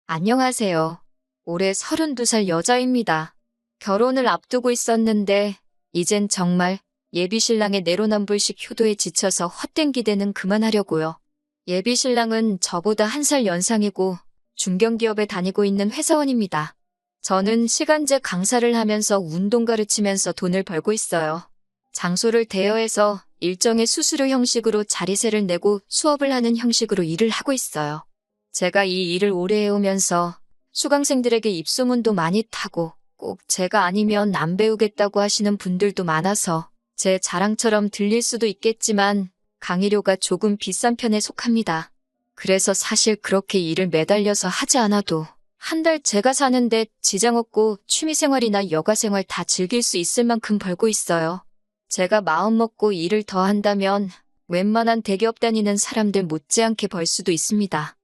안녕하세요. 올해 32살 여자입니다. 결혼을 앞두고 있었는데 이젠 정말 예비신랑의 내로남불식 효도에 지쳐서 헛된 기대는 그만하려고요. 예비신랑은 저보다 1살 연상이고 중견기업에 다니고 있는 회사원입니다. 저는 시간제 강사를 하면서 운동 가르치면서 돈을 벌고 있어요. 장소를 대여해서 일정의 수수료 형식으로 자리세를 내고 수업을 하는 형식으로 일을 하고 있어요. 제가 이 일을 오래 해오면서 수강생들에게 입소문도 많이 타고 꼭 제가 아니면 안 배우겠다고 하시는 분들도 많아서 제 자랑처럼 들릴 수도 있겠지만 강의료가 조금 비싼 편에 속합니다. 그래서 사실 그렇게 일을 매달려서 하지 않아도 한 달 제가 사는데 지장 없고 취미생활이나 여가생활 다 즐길 수 있을 만큼 벌고 있어요. 제가 마음먹고 일을 더 한다면 웬만한 대기업 다니는 사람들 못지않게 벌 수도 있습니다.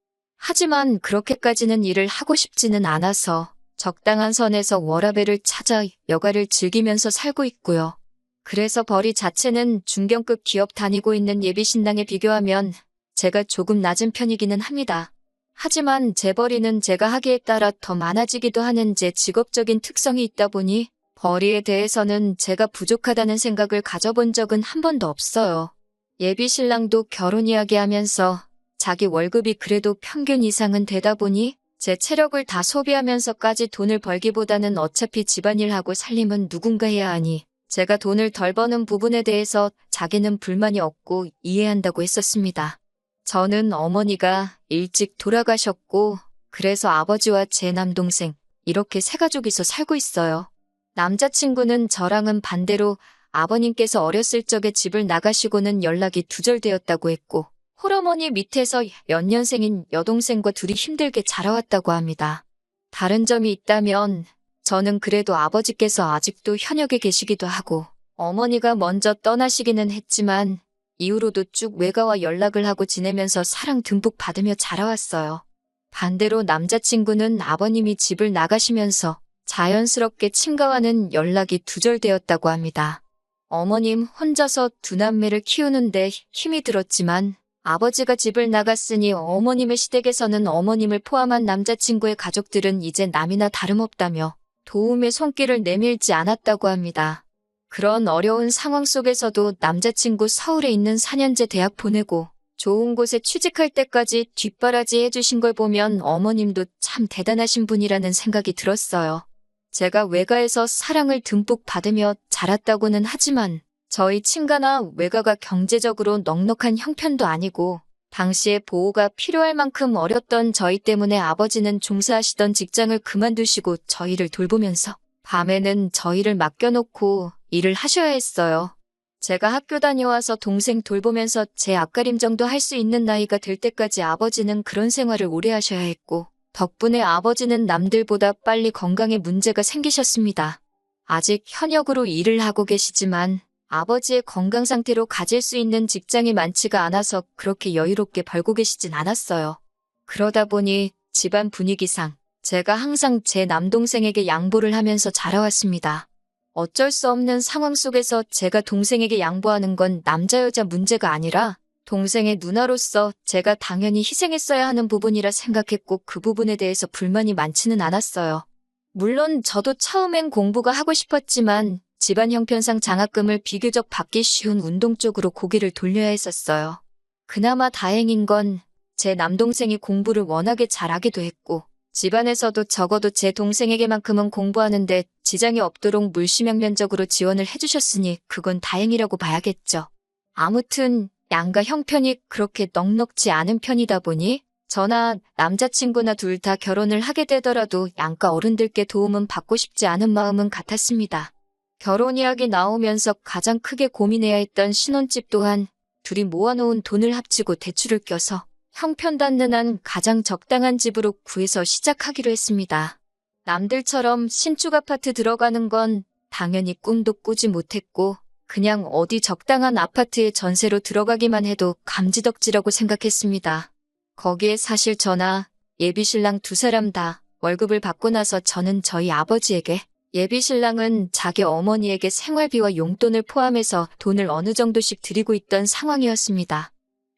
하지만 그렇게까지는 일을 하고 싶지는 않아서 적당한 선에서 워라밸을 찾아 여가를 즐기면서 살고 있고요. 그래서 벌이 자체는 중견급 기업 다니고 있는 예비신랑에 비교하면 제가 조금 낮은 편이기는 합니다. 하지만 제 벌이는 제가 하기에 따라 더 많아지기도 하는 제 직업적인 특성이 있다 보니 벌이에 대해서는 제가 부족하다는 생각을 가져본 적은 한 번도 없어요. 예비신랑도 결혼 이야기하면서 자기 월급이 그래도 평균 이상은 되다 보니 제 체력을 다 소비하면서까지 돈을 벌기보다는 어차피 집안일하고 살림은 누군가 해야 하니 제가 돈을 덜 버는 부분에 대해서 자기는 불만이 없고 이해한다고 했었습니다. 저는 어머니가 일찍 돌아가셨고 그래서 아버지와 제 남동생 이렇게 세 가족이서 살고 있어요. 남자친구는 저랑은 반대로 아버님께서 어렸을 적에 집을 나가시고는 연락이 두절되었다고 했고 홀어머니 밑에서 연년생인 여동생과 둘이 힘들게 자라왔다고 합니다. 다른 점이 있다면 저는 그래도 아버지께서 아직도 현역에 계시기도 하고 어머니가 먼저 떠나시기는 했지만 이후로도 쭉 외가와 연락을 하고 지내면서 사랑 듬뿍 받으며 자라왔어요. 반대로 남자친구는 아버님이 집을 나가시면서 자연스럽게 친가와는 연락이 두절되었다고 합니다. 어머님 혼자서 두 남매를 키우는데 힘이 들었지만 아버지가 집을 나갔으니 어머님의 시댁에서는 어머님을 포함한 남자친구의 가족들은 이제 남이나 다름없다며 도움의 손길을 내밀지 않았다고 합니다. 그런 어려운 상황 속에서도 남자친구 서울에 있는 4년제 대학 보내고 좋은 곳에 취직할 때까지 뒷바라지 해주신 걸 보면 어머님도 참 대단하신 분이라는 생각이 들었어요. 제가 외가에서 사랑을 듬뿍 받으며 자랐다고는 하지만 저희 친가나 외가가 경제적으로 넉넉한 형편도 아니고 당시에 보호가 필요할 만큼 어렸던 저희 때문에 아버지는 종사하시던 직장을 그만두시고 저희를 돌보면서 밤에는 저희를 맡겨놓고 일을 하셔야 했어요. 제가 학교 다녀와서 동생 돌보면서 제 앞가림 정도 할 수 있는 나이가 될 때까지 아버지는 그런 생활을 오래 하셔야 했고 덕분에 아버지는 남들보다 빨리 건강에 문제가 생기셨습니다. 아직 현역으로 일을 하고 계시지만 아버지의 건강 상태로 가질 수 있는 직장이 많지가 않아서 그렇게 여유롭게 벌고 계시진 않았어요. 그러다 보니 집안 분위기상 제가 항상 제 남동생에게 양보를 하면서 자라왔습니다. 어쩔 수 없는 상황 속에서 제가 동생에게 양보하는 건 남자 여자 문제가 아니라 동생의 누나로서 제가 당연히 희생했어야 하는 부분이라 생각했고 그 부분에 대해서 불만이 많지는 않았어요. 물론 저도 처음엔 공부가 하고 싶었지만 집안 형편상 장학금을 비교적 받기 쉬운 운동 쪽으로 고개를 돌려야 했었어요. 그나마 다행인 건 제 남동생이 공부를 워낙에 잘하기도 했고 집안에서도 적어도 제 동생에게만큼은 공부하는데 지장이 없도록 물심양면적으로 지원을 해주셨으니 그건 다행이라고 봐야겠죠. 아무튼 양가 형편이 그렇게 넉넉지 않은 편이다 보니 저나 남자친구나 둘 다 결혼을 하게 되더라도 양가 어른들께 도움은 받고 싶지 않은 마음은 같았습니다. 결혼 이야기 나오면서 가장 크게 고민해야 했던 신혼집 또한 둘이 모아놓은 돈을 합치고 대출을 껴서 형편 닿는 한 가장 적당한 집으로 구해서 시작하기로 했습니다. 남들처럼 신축 아파트 들어가는 건 당연히 꿈도 꾸지 못했고 그냥 어디 적당한 아파트에 전세로 들어가기만 해도 감지덕지라고 생각했습니다. 거기에 사실 저나 예비신랑 두 사람 다 월급을 받고 나서 저는 저희 아버지에게 예비신랑은 자기 어머니에게 생활비와 용돈을 포함해서 돈을 어느 정도씩 드리고 있던 상황이었습니다.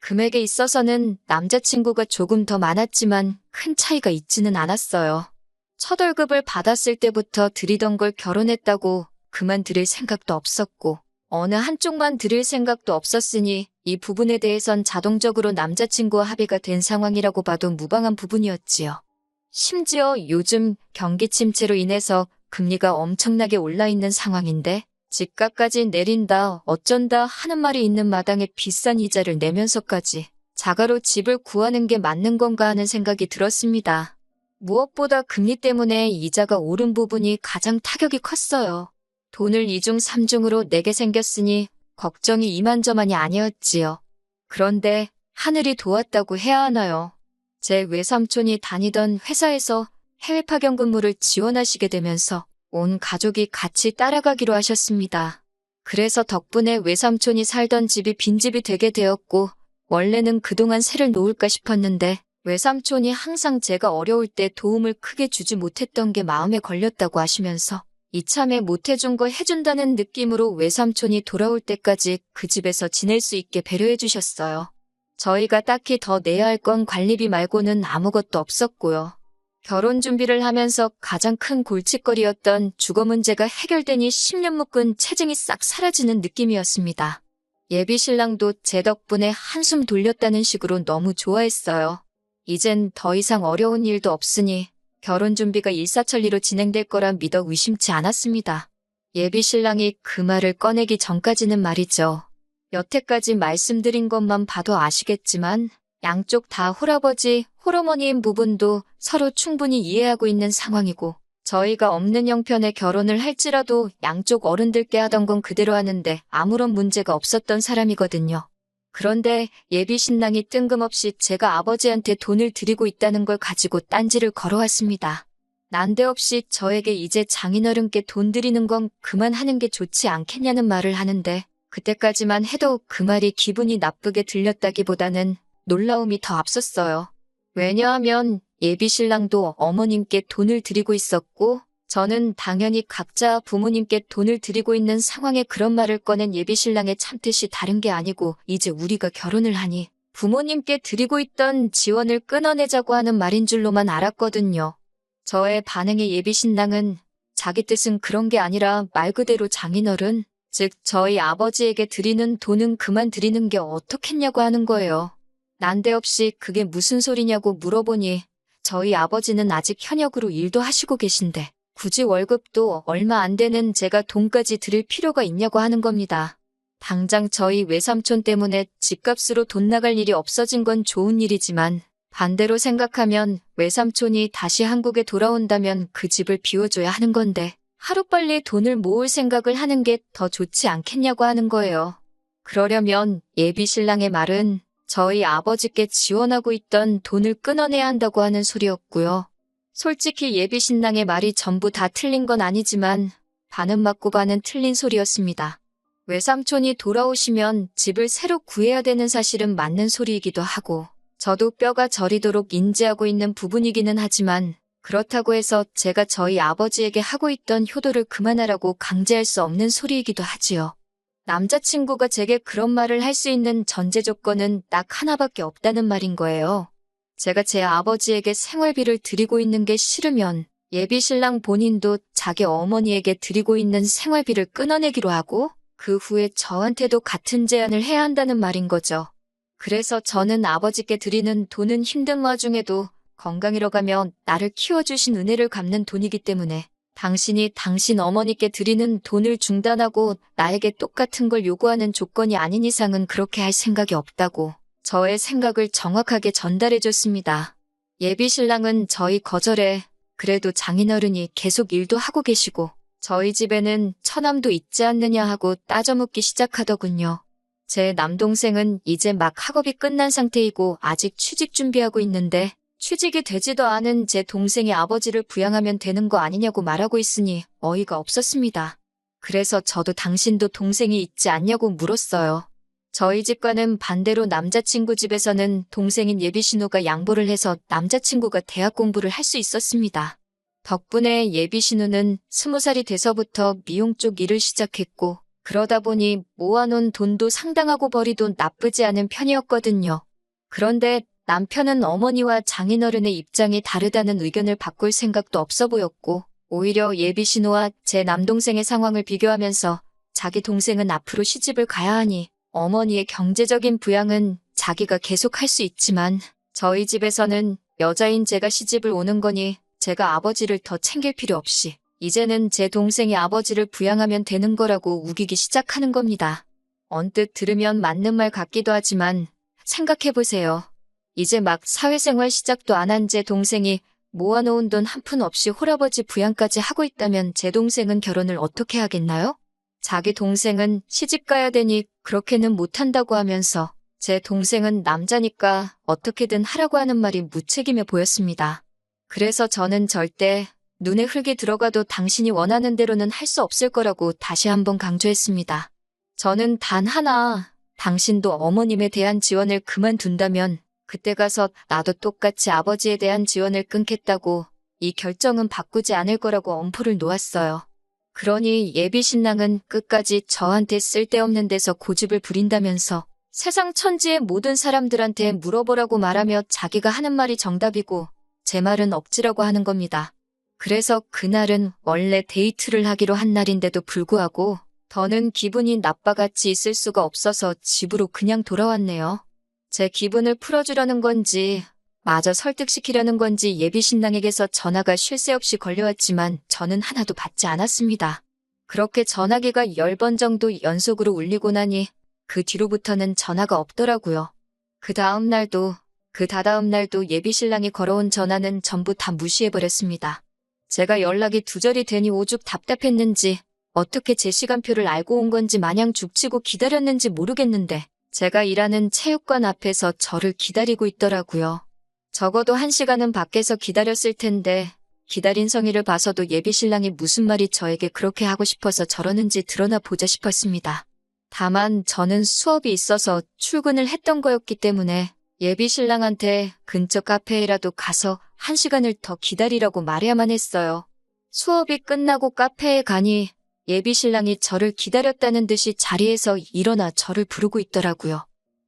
금액에 있어서는 남자친구가 조금 더 많았지만 큰 차이가 있지는 않았어요. 첫 월급을 받았을 때부터 드리던 걸 결혼했다고 그만 드릴 생각도 없었고 어느 한쪽만 드릴 생각도 없었으니 이 부분에 대해선 자동적으로 남자친구와 합의가 된 상황이라고 봐도 무방한 부분이었지요. 심지어 요즘 경기 침체로 인해서 금리가 엄청나게 올라 있는 상황인데 집값까지 내린다 어쩐다 하는 말이 있는 마당에 비싼 이자를 내면서까지 자가로 집을 구하는 게 맞는 건가 하는 생각이 들었습니다. 무엇보다 금리 때문에 이자가 오른 부분이 가장 타격이 컸어요. 돈을 이중 삼중으로 내게 생겼으니 걱정이 이만저만이 아니었지요. 그런데 하늘이 도왔다고 해야 하나요? 제 외삼촌이 다니던 회사에서 해외 파견 근무를 지원하시게 되면서 온 가족이 같이 따라가기로 하셨습니다. 그래서 덕분에 외삼촌이 살던 집이 빈집이 되게 되었고 원래는 그동안 세를 놓을까 싶었는데 외삼촌이 항상 제가 어려울 때 도움을 크게 주지 못했던 게 마음에 걸렸다고 하시면서 이참에 못해준 거 해준다는 느낌으로 외삼촌이 돌아올 때까지 그 집에서 지낼 수 있게 배려해 주셨어요. 저희가 딱히 더 내야 할 건 관리비 말고는 아무것도 없었고요. 결혼 준비를 하면서 가장 큰 골칫거리였던 주거 문제가 해결되니 10년 묶은 체증이 싹 사라지는 느낌이었습니다. 예비 신랑도 제 덕분에 한숨 돌렸다는 식으로 너무 좋아했어요. 이젠 더 이상 어려운 일도 없으니 결혼 준비가 일사천리로 진행될 거라 믿어 의심치 않았습니다. 예비 신랑이 그 말을 꺼내기 전까지는 말이죠. 여태까지 말씀드린 것만 봐도 아시겠지만 양쪽 다 홀아버지, 홀어머니인 부분도 서로 충분히 이해하고 있는 상황이고 저희가 없는 형편의 결혼을 할지라도 양쪽 어른들께 하던 건 그대로 하는데 아무런 문제가 없었던 사람이거든요. 그런데 예비 신랑이 뜬금없이 제가 아버지한테 돈을 드리고 있다는 걸 가지고 딴지를 걸어왔습니다. 난데없이 저에게 이제 장인어른께 돈 드리는 건 그만하는 게 좋지 않겠냐는 말을 하는데 그때까지만 해도 그 말이 기분이 나쁘게 들렸다기보다는 놀라움이 더 앞섰어요. 왜냐하면 예비 신랑도 어머님께 돈을 드리고 있었고 저는 당연히 각자 부모님께 돈을 드리고 있는 상황에 그런 말을 꺼낸 예비 신랑의 참뜻이 다른 게 아니고 이제 우리가 결혼을 하니 부모님께 드리고 있던 지원을 끊어내자고 하는 말인 줄로만 알았거든요. 저의 반응에 예비 신랑은 자기 뜻은 그런 게 아니라 말 그대로 장인어른, 즉 저희 아버지에게 드리는 돈은 그만 드리는 게 어떻겠냐고 하는 거예요. 난데없이 그게 무슨 소리냐고 물어보니 저희 아버지는 아직 현역으로 일도 하시고 계신데 굳이 월급도 얼마 안 되는 제가 돈까지 드릴 필요가 있냐고 하는 겁니다. 당장 저희 외삼촌 때문에 집값으로 돈 나갈 일이 없어진 건 좋은 일이지만 반대로 생각하면 외삼촌이 다시 한국에 돌아온다면 그 집을 비워줘야 하는 건데 하루빨리 돈을 모을 생각을 하는 게 더 좋지 않겠냐고 하는 거예요. 그러려면 예비 신랑의 말은 저희 아버지께 지원하고 있던 돈을 끊어내야 한다고 하는 소리였고요. 솔직히 예비 신랑의 말이 전부 다 틀린 건 아니지만 반은 맞고 반은 틀린 소리였습니다. 외삼촌이 돌아오시면 집을 새로 구해야 되는 사실은 맞는 소리이기도 하고 저도 뼈가 저리도록 인지하고 있는 부분이기는 하지만 그렇다고 해서 제가 저희 아버지에게 하고 있던 효도를 그만하라고 강제할 수 없는 소리이기도 하지요. 남자친구가 제게 그런 말을 할 수 있는 전제 조건은 딱 하나밖에 없다는 말인 거예요. 제가 제 아버지에게 생활비를 드리고 있는 게 싫으면 예비 신랑 본인도 자기 어머니에게 드리고 있는 생활비를 끊어내기로 하고 그 후에 저한테도 같은 제안을 해야 한다는 말인 거죠. 그래서 저는 아버지께 드리는 돈은 힘든 와중에도 건강 잃어가며 나를 키워주신 은혜를 갚는 돈이기 때문에 당신이 당신 어머니께 드리는 돈을 중단하고 나에게 똑같은 걸 요구하는 조건이 아닌 이상은 그렇게 할 생각이 없다고 저의 생각을 정확하게 전달해줬습니다. 예비 신랑은 저희 거절에 그래도 장인어른이 계속 일도 하고 계시고 저희 집에는 처남도 있지 않느냐 하고 따져묻기 시작하더군요. 제 남동생은 이제 막 학업이 끝난 상태이고 아직 취직 준비하고 있는데 취직이 되지도 않은 제 동생이 아버지를 부양하면 되는 거 아니냐고 말하고 있으니 어이가 없었습니다. 그래서 저도 당신도 동생이 있지 않냐고 물었어요. 저희 집과는 반대로 남자친구 집에서는 동생인 예비신우가 양보를 해서 남자친구가 대학 공부를 할 수 있었습니다. 덕분에 예비신우는 20살이 돼서부터 미용 쪽 일을 시작했고 그러다 보니 모아놓은 돈도 상당하고 벌이도 나쁘지 않은 편이었거든요. 그런데 남편은 어머니와 장인어른의 입장이 다르다는 의견을 바꿀 생각도 없어 보였고, 오히려 예비 신우와 제 남동생의 상황을 비교하면서 자기 동생은 앞으로 시집을 가야 하니 어머니의 경제적인 부양은 자기가 계속할 수 있지만 저희 집에서는 여자인 제가 시집을 오는 거니 제가 아버지를 더 챙길 필요 없이 이제는 제 동생이 아버지를 부양하면 되는 거라고 우기기 시작하는 겁니다. 언뜻 들으면 맞는 말 같기도 하지만 생각해보세요. 이제 막 사회생활 시작도 안 한 제 동생이 모아놓은 돈 한 푼 없이 홀아버지 부양까지 하고 있다면 제 동생은 결혼을 어떻게 하겠나요? 자기 동생은 시집 가야 되니 그렇게는 못한다고 하면서 제 동생은 남자니까 어떻게든 하라고 하는 말이 무책임해 보였습니다. 그래서 저는 절대 눈에 흙이 들어가도 당신이 원하는 대로는 할 수 없을 거라고 다시 한번 강조했습니다. 저는 단 하나, 당신도 어머님에 대한 지원을 그만둔다면 그때 가서 나도 똑같이 아버지에 대한 지원을 끊겠다고 이 결정은 바꾸지 않을 거라고 엄포를 놓았어요. 그러니 예비 신랑은 끝까지 저한테 쓸데없는 데서 고집을 부린다면서 세상 천지의 모든 사람들한테 물어보라고 말하며 자기가 하는 말이 정답이고 제 말은 억지라고 하는 겁니다. 그래서 그날은 원래 데이트를 하기로 한 날인데도 불구하고 더는 기분이 나빠같이 있을 수가 없어서 집으로 그냥 돌아왔네요. 제 기분을 풀어주려는 건지 마저 설득시키려는 건지 예비 신랑에게서 전화가 쉴 새 없이 걸려왔지만 저는 하나도 받지 않았습니다. 그렇게 전화기가 10번 정도 연속으로 울리고 나니 그 뒤로부터는 전화가 없더라고요. 그 다음 날도 그 다다음 날도 예비 신랑이 걸어온 전화는 전부 다 무시해버렸습니다. 제가 연락이 두절이 되니 오죽 답답했는지 어떻게 제 시간표를 알고 온 건지 마냥 죽치고 기다렸는지 모르겠는데 제가 일하는 체육관 앞에서 저를 기다리고 있더라고요. 적어도 1시간은 밖에서 기다렸을 텐데 기다린 성의를 봐서도 예비 신랑이 무슨 말이 저에게 그렇게 하고 싶어서 저러는지 드러나 보자 싶었습니다. 다만 저는 수업이 있어서 출근을 했던 거였기 때문에 예비 신랑한테 근처 카페에라도 가서 1시간을 더 기다리라고 말해야만 했어요. 수업이 끝나고 카페에 가니 예비 신랑이 저를 기다렸다는 듯이 자리에서 일어나 저를 부르고 있더라고요.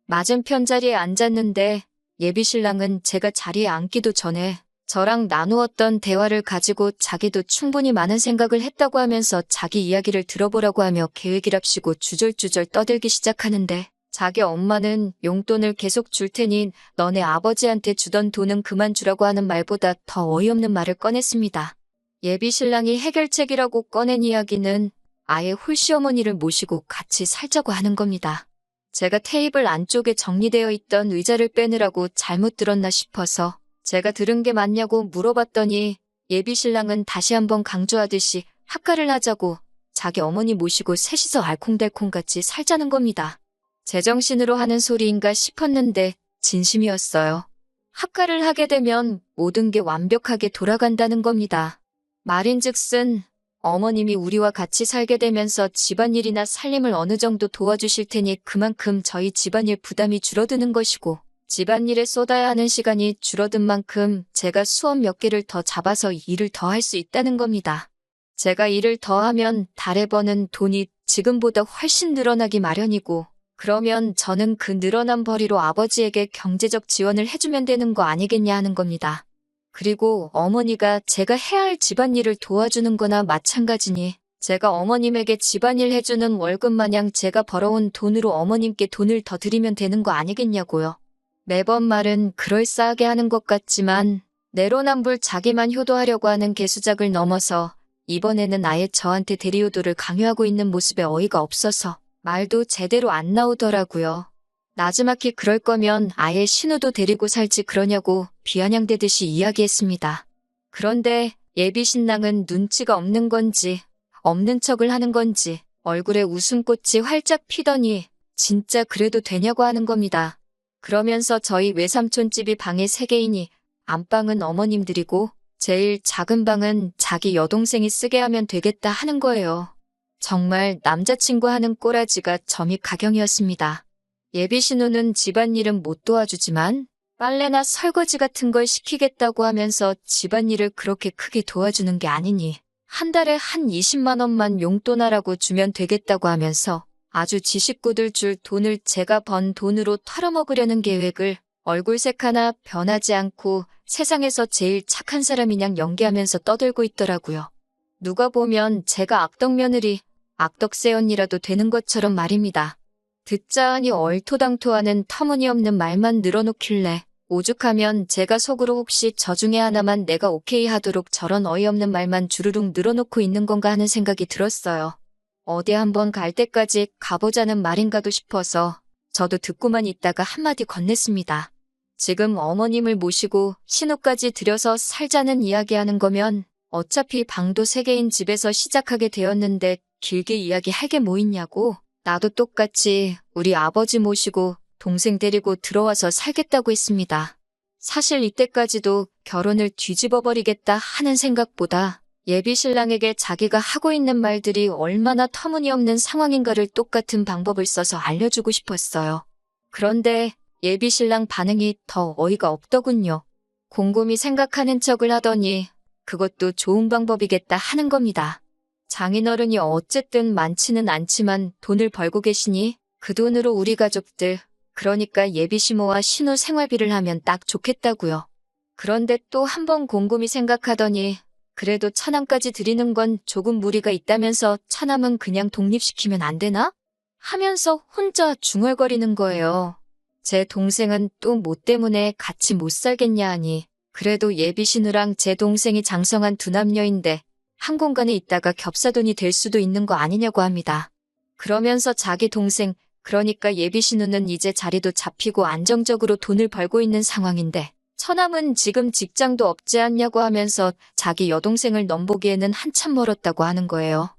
맞은편 자리에 앉았는데 예비 신랑은 제가 자리에 앉기도 전에 저랑 나누었던 대화를 가지고 자기도 충분히 많은 생각을 했다고 하면서 자기 이야기를 들어보라고 하며 계획이랍시고 주절주절 떠들기 시작하는데 자기 엄마는 용돈을 계속 줄 테니 너네 아버지한테 주던 돈은 그만 주라고 하는 말보다 더 어이없는 말을 꺼냈습니다. 예비 신랑이 해결책이라고 꺼낸 이야기는 아예 홀시어머니를 모시고 같이 살자고 하는 겁니다. 제가 테이블 안쪽에 정리되어 있던 의자를 빼느라고 잘못 들었나 싶어서 제가 들은 게 맞냐고 물어봤더니 예비 신랑은 다시 한번 강조하듯이 학가를 하자고 자기 어머니 모시고 셋이서 알콩달콩같이 살자는 겁니다. 제정신으로 하는 소리인가 싶었는데 진심이었어요. 학가를 하게 되면 모든 게 완벽하게 돌아간다는 겁니다. 말인즉슨 어머님이 우리와 같이 살게 되면서 집안일이나 살림을 어느 정도 도와주실 테니 그만큼 저희 집안일 부담이 줄어드는 것이고 집안일에 쏟아야 하는 시간이 줄어든 만큼 제가 수업 몇 개를 더 잡아서 일을 더 할 수 있다는 겁니다. 제가 일을 더 하면 달에 버는 돈이 지금보다 훨씬 늘어나기 마련이고 그러면 저는 그 늘어난 벌이로 아버지에게 경제적 지원을 해주면 되는 거 아니겠냐 하는 겁니다. 그리고 어머니가 제가 해야 할 집안일을 도와주는 거나 마찬가지니 제가 어머님에게 집안일 해주는 월급 마냥 제가 벌어온 돈으로 어머님께 돈을 더 드리면 되는 거 아니겠냐고요. 매번 말은 그럴싸하게 하는 것 같지만 내로남불 자기만 효도하려고 하는 개수작을 넘어서 이번에는 아예 저한테 대리효도를 강요하고 있는 모습에 어이가 없어서 말도 제대로 안 나오더라고요. 나지막히 그럴 거면 아예 신우도 데리고 살지 그러냐고 비아냥대듯이 이야기했습니다. 그런데 예비 신랑은 눈치가 없는 건지 없는 척을 하는 건지 얼굴에 웃음꽃이 활짝 피더니 진짜 그래도 되냐고 하는 겁니다. 그러면서 저희 외삼촌 집이 방이 3개이니 안방은 어머님들이고 제일 작은 방은 자기 여동생이 쓰게 하면 되겠다 하는 거예요. 정말 남자친구 하는 꼬라지가 점이 가경이었습니다. 예비 신우는 집안일은 못 도와주지만 빨래나 설거지 같은 걸 시키겠다고 하면서 집안일을 그렇게 크게 도와주는 게 아니니 한 달에 한 20만 원만 용돈하라고 주면 되겠다고 하면서 아주 지 식구들 줄 돈을 제가 번 돈으로 털어먹으려는 계획을 얼굴색 하나 변하지 않고 세상에서 제일 착한 사람이냥 연기하면서 떠들고 있더라고요. 누가 보면 제가 악덕며느리, 악덕새 언니라도 되는 것처럼 말입니다. 듣자 하니 얼토당토하는 터무니없는 말만 늘어놓길래 오죽하면 제가 속으로 혹시 저 중에 하나만 내가 오케이 하도록 저런 어이없는 말만 주르륵 늘어놓고 있는 건가 하는 생각이 들었어요. 어디 한번 갈 때까지 가보자는 말인가도 싶어서 저도 듣고만 있다가 한마디 건넸습니다. 지금 어머님을 모시고 신우까지 들여서 살자는 이야기하는 거면 어차피 방도 3개인 집에서 시작하게 되었는데 길게 이야기할 게 뭐 있냐고. 나도 똑같이 우리 아버지 모시고 동생 데리고 들어와서 살겠다고 했습니다. 사실 이때까지도 결혼을 뒤집어버리겠다 하는 생각보다 예비 신랑에게 자기가 하고 있는 말들이 얼마나 터무니없는 상황인가를 똑같은 방법을 써서 알려주고 싶었어요. 그런데 예비 신랑 반응이 더 어이가 없더군요. 곰곰이 생각하는 척을 하더니 그것도 좋은 방법이겠다 하는 겁니다. 장인어른이 어쨌든 많지는 않지만 돈을 벌고 계시니 그 돈으로 우리 가족들, 그러니까 예비 시모와 신우 생활비를 하면 딱 좋겠다고요. 그런데 또 한 번 곰곰이 생각하더니 그래도 천암까지 드리는 건 조금 무리가 있다면서 천암은 그냥 독립시키면 안 되나? 하면서 혼자 중얼거리는 거예요. 제 동생은 또 뭐 때문에 같이 못 살겠냐 하니 그래도 예비 신우랑 제 동생이 장성한 두 남녀인데 한 공간에 있다가 겹사돈이 될 수도 있는 거 아니냐고 합니다. 그러면서 자기 동생, 그러니까 예비 신우는 이제 자리도 잡히고 안정적으로 돈을 벌고 있는 상황인데 처남은 지금 직장도 없지 않냐고 하면서 자기 여동생을 넘보기에는 한참 멀었다고 하는 거예요.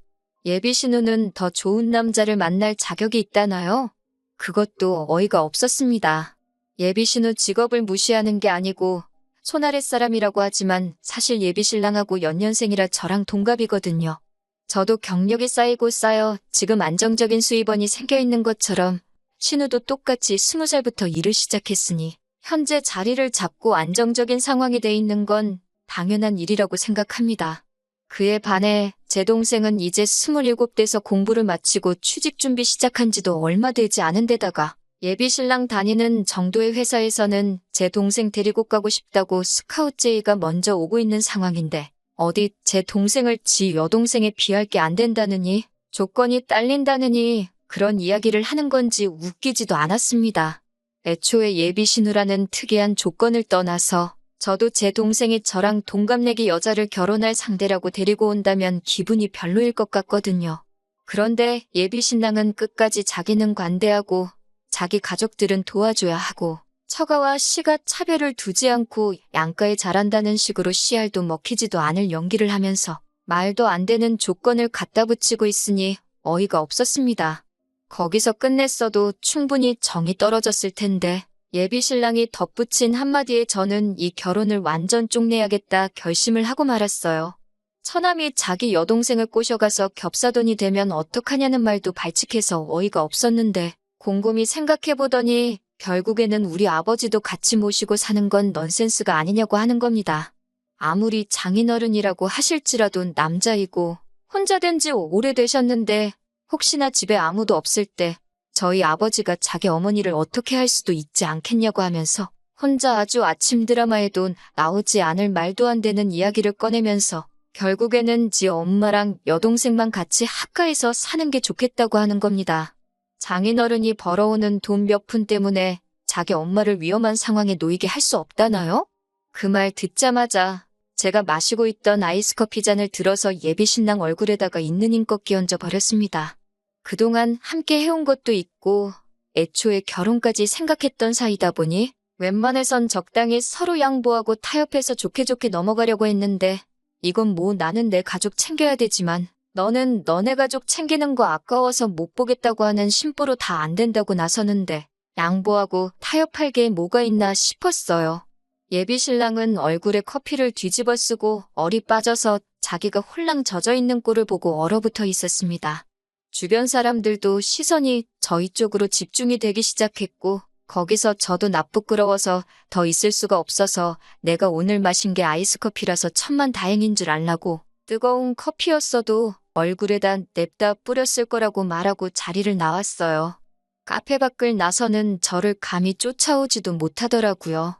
예비 신우는 더 좋은 남자를 만날 자격이 있다나요? 그것도 어이가 없었습니다. 예비 신우 직업을 무시하는 게 아니고 손아랫 사람이라고 하지만 사실 예비 신랑하고 연년생이라 저랑 동갑이거든요. 저도 경력이 쌓이고 쌓여 지금 안정적인 수입원이 생겨있는 것처럼 신우도 똑같이 20살부터 일을 시작했으니 현재 자리를 잡고 안정적인 상황이 돼 있는 건 당연한 일이라고 생각합니다. 그에 반해 제 동생은 이제 27돼서 공부를 마치고 취직 준비 시작한 지도 얼마 되지 않은 데다가 예비 신랑 다니는 정도의 회사에서는 제 동생 데리고 가고 싶다고 스카우트 제의가 먼저 오고 있는 상황인데 어디 제 동생을 지 여동생에 비할 게 안 된다느니 조건이 딸린다느니 그런 이야기를 하는 건지 웃기지도 않았습니다. 애초에 예비 신우라는 특이한 조건을 떠나서 저도 제 동생이 저랑 동갑내기 여자를 결혼할 상대라고 데리고 온다면 기분이 별로일 것 같거든요. 그런데 예비 신랑은 끝까지 자기는 관대하고 자기 가족들은 도와줘야 하고 처가와 시가 차별을 두지 않고 양가에 잘한다는 식으로 씨알도 먹히지도 않을 연기를 하면서 말도 안 되는 조건을 갖다 붙이고 있으니 어이가 없었습니다. 거기서 끝냈어도 충분히 정이 떨어졌을 텐데 예비 신랑이 덧붙인 한마디에 저는 이 결혼을 완전 쪽내야겠다 결심을 하고 말았어요. 처남이 자기 여동생을 꼬셔가서 겹사돈이 되면 어떡하냐는 말도 발칙해서 어이가 없었는데 곰곰이 생각해보더니 결국에는 우리 아버지도 같이 모시고 사는 건 넌센스가 아니냐고 하는 겁니다. 아무리 장인어른이라고 하실지라도 남자이고 혼자 된 지 오래되셨는데 혹시나 집에 아무도 없을 때 저희 아버지가 자기 어머니를 어떻게 할 수도 있지 않겠냐고 하면서 혼자 아주 아침 드라마에도 나오지 않을 말도 안 되는 이야기를 꺼내면서 결국에는 지 엄마랑 여동생만 같이 학가에서 사는 게 좋겠다고 하는 겁니다. 장인어른이 벌어오는 돈 몇 푼 때문에 자기 엄마를 위험한 상황에 놓이게 할 수 없다나요? 그 말 듣자마자 제가 마시고 있던 아이스커피 잔을 들어서 예비 신랑 얼굴에다가 있는 힘껏 끼얹어 버렸습니다. 그동안 함께 해온 것도 있고 애초에 결혼까지 생각했던 사이다 보니 웬만해선 적당히 서로 양보하고 타협해서 좋게 좋게 넘어가려고 했는데 이건 뭐 나는 내 가족 챙겨야 되지만 너는 너네 가족 챙기는 거 아까워서 못 보겠다고 하는 심보로 다 안 된다고 나서는데 양보하고 타협할 게 뭐가 있나 싶었어요. 예비 신랑은 얼굴에 커피를 뒤집어 쓰고 얼이 빠져서 자기가 홀랑 젖어 있는 꼴을 보고 얼어붙어 있었습니다. 주변 사람들도 시선이 저희 쪽으로 집중이 되기 시작했고 거기서 저도 나쁘끄러워서 더 있을 수가 없어서 내가 오늘 마신 게 아이스커피라서 천만 다행인 줄 알라고 뜨거운 커피였어도 얼굴에다 냅다 뿌렸을 거라고 말하고 자리를 나왔어요. 카페 밖을 나서는 저를 감히 쫓아오지도 못하더라고요.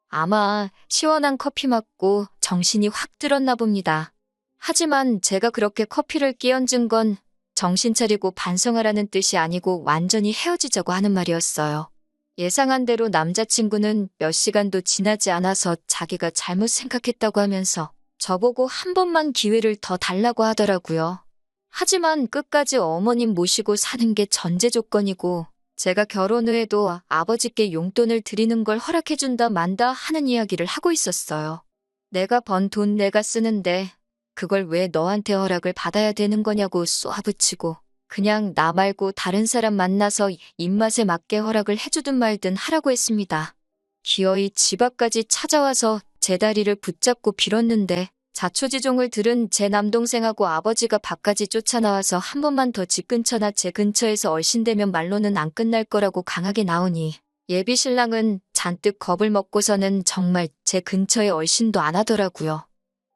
아마 시원한 커피 맞고 정신이 확 들었나 봅니다. 하지만 제가 그렇게 커피를 끼얹은 건 정신 차리고 반성하라는 뜻이 아니고 완전히 헤어지자고 하는 말이었어요. 예상한 대로 남자친구는 몇 시간도 지나지 않아서 자기가 잘못 생각했다고 하면서 저보고 한 번만 기회를 더 달라고 하더라고요. 하지만 끝까지 어머님 모시고 사는 게 전제 조건이고 제가 결혼 후에도 아버지께 용돈을 드리는 걸 허락해준다 만다 하는 이야기를 하고 있었어요. 내가 번 돈 내가 쓰는데 그걸 왜 너한테 허락을 받아야 되는 거냐고 쏘아붙이고 그냥 나 말고 다른 사람 만나서 입맛에 맞게 허락을 해주든 말든 하라고 했습니다. 기어이 집 앞까지 찾아와서 제 다리를 붙잡고 빌었는데 자초지종을 들은 제 남동생하고 아버지가 밖까지 쫓아나와서 한 번만 더 집 근처나 제 근처에서 얼씬대면 말로는 안 끝날 거라고 강하게 나오니 예비 신랑은 잔뜩 겁을 먹고서는 정말 제 근처에 얼씬도 안 하더라고요.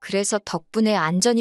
그래서 덕분에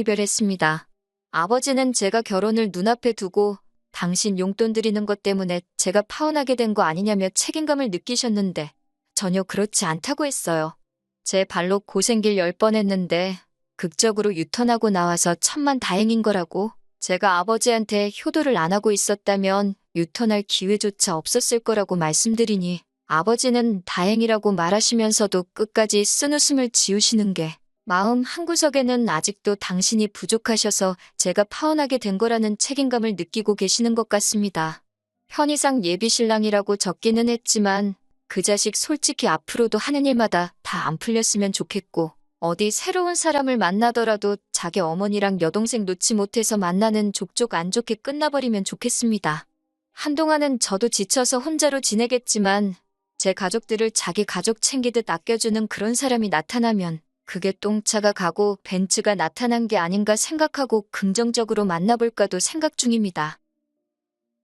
안전이별했습니다. 아버지는 제가 결혼을 눈앞에 두고 당신 용돈 드리는 것 때문에 제가 파혼하게 된 거 아니냐며 책임감을 느끼셨는데 전혀 그렇지 않다고 했어요. 제 발로 고생길 10번 했는데 극적으로 유턴하고 나와서 천만 다행인 거라고. 제가 아버지한테 효도를 안 하고 있었다면 유턴할 기회조차 없었을 거라고 말씀드리니 아버지는 다행이라고 말하시면서도 끝까지 쓴웃음을 지으시는 게 마음 한구석에는 아직도 당신이 부족하셔서 제가 파혼하게 된 거라는 책임감을 느끼고 계시는 것 같습니다. 편의상 예비신랑이라고 적기는 했지만 그 자식 솔직히 앞으로도 하는 일마다 다 안 풀렸으면 좋겠고 어디 새로운 사람을 만나더라도 자기 어머니랑 여동생 놓지 못해서 만나는 족족 안 좋게 끝나버리면 좋겠습니다. 한동안은 저도 지쳐서 혼자로 지내겠지만 제 가족들을 자기 가족 챙기듯 아껴주는 그런 사람이 나타나면 그게 똥차가 가고 벤츠가 나타난 게 아닌가 생각하고 긍정적으로 만나볼까도 생각 중입니다.